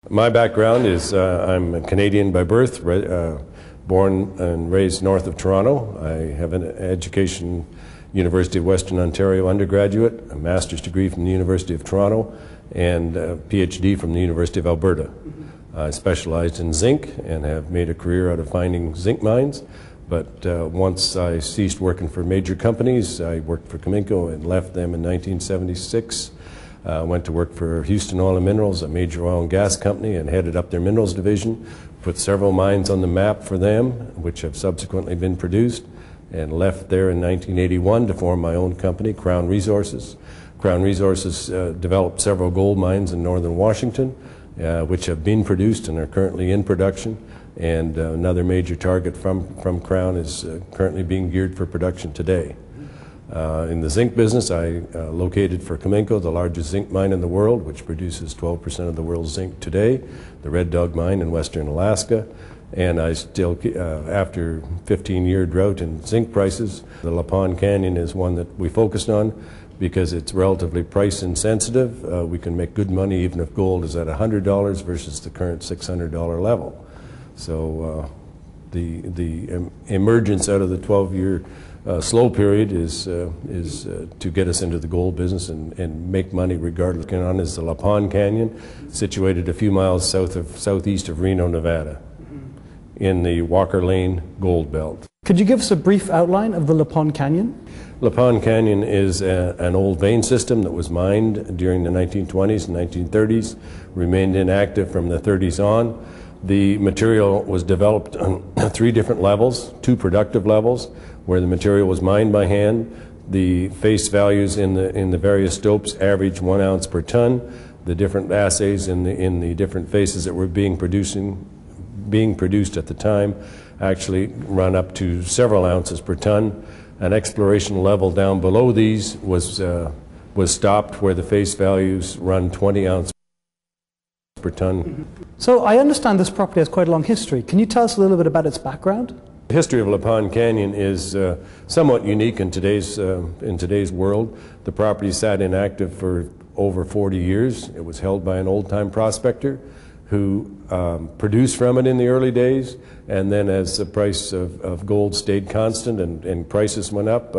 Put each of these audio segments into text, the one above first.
My background is I'm a Canadian by birth, born and raised north of Toronto. I have an education, University of Western Ontario undergraduate, a master's degree from the University of Toronto, and a PhD from the University of Alberta. I specialized in zinc and have made a career out of finding zinc mines. But once I ceased working for major companies, I worked for Cominco and left them in 1976. Went to work for Houston Oil and Minerals, a major oil and gas company, and headed up their minerals division. Put several mines on the map for them, which have subsequently been produced, and left there in 1981 to form my own company, Crown Resources. Crown Resources developed several gold mines in northern Washington, which have been produced and are currently in production. And another major target from Crown is currently being geared for production today. In the zinc business, I located for Cominco, the largest zinc mine in the world, which produces 12% of the world's zinc today, the Red Dog mine in western Alaska. And I still, after 15-year drought in zinc prices, the Lapon Canyon is one that we focused on because it's relatively price insensitive. We can make good money even if gold is at $100 versus the current $600 level. So the emergence out of the 12-year slow period is to get us into the gold business and make money regardless. Going on is the Lapon Canyon, situated a few miles southeast of Reno, Nevada, in the Walker Lane Gold Belt. Could you give us a brief outline of the Lapon Canyon? Lapon Canyon is an old vein system that was mined during the 1920s and 1930s, remained inactive from the 30s on. The material was developed on 3 different levels, 2 productive levels, where the material was mined by hand. The face values in the various stopes average 1 ounce per ton. The different assays in the different faces that were being produced at the time actually run up to several ounces per ton. An exploration level down below these was stopped where the face values run 20 ounces per ton. So I understand this property has quite a long history. Can you tell us a little bit about its background? The history of Lapon Canyon is somewhat unique in today's world. The property sat inactive for over 40 years. It was held by an old-time prospector who produced from it in the early days, and then as the price of gold stayed constant and prices went up,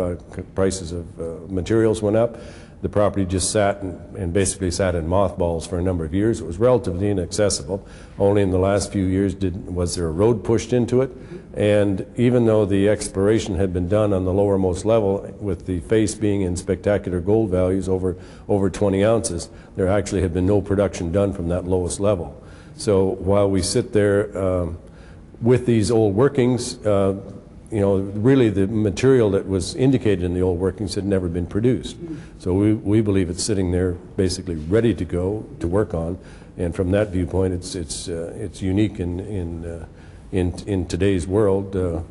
prices of materials went up, the property just sat and basically sat in mothballs for a number of years. It was relatively inaccessible. Only in the last few years was there a road pushed into it. And even though the exploration had been done on the lowermost level, with the face being in spectacular gold values over 20 ounces, there actually had been no production done from that lowest level. So while we sit there with these old workings, really the material that was indicated in the old workings had never been produced. So we believe it's sitting there basically ready to go to work on, and from that viewpoint it's unique in today's world.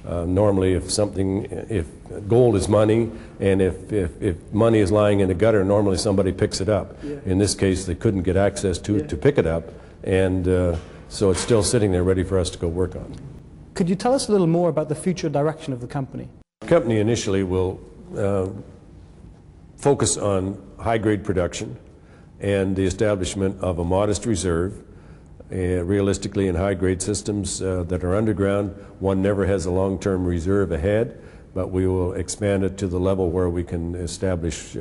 Normally if gold is money, and if money is lying in a gutter, normally somebody picks it up. Yeah. In this case they couldn't get access to it to pick it up, and so it's still sitting there ready for us to go work on. Could you tell us a little more about the future direction of the company? The company initially will focus on high-grade production and the establishment of a modest reserve. Realistically, in high-grade systems that are underground, one never has a long-term reserve ahead, but we will expand it to the level where we can establish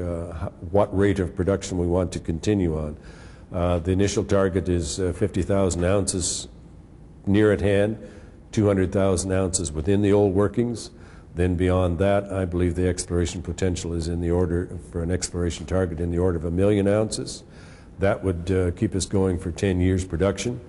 what rate of production we want to continue on. The initial target is 50,000 ounces near at hand, 200,000 ounces within the old workings. Then beyond that, I believe the exploration potential is in the order, for an exploration target, in the order of 1 million ounces. That would keep us going for 10 years production.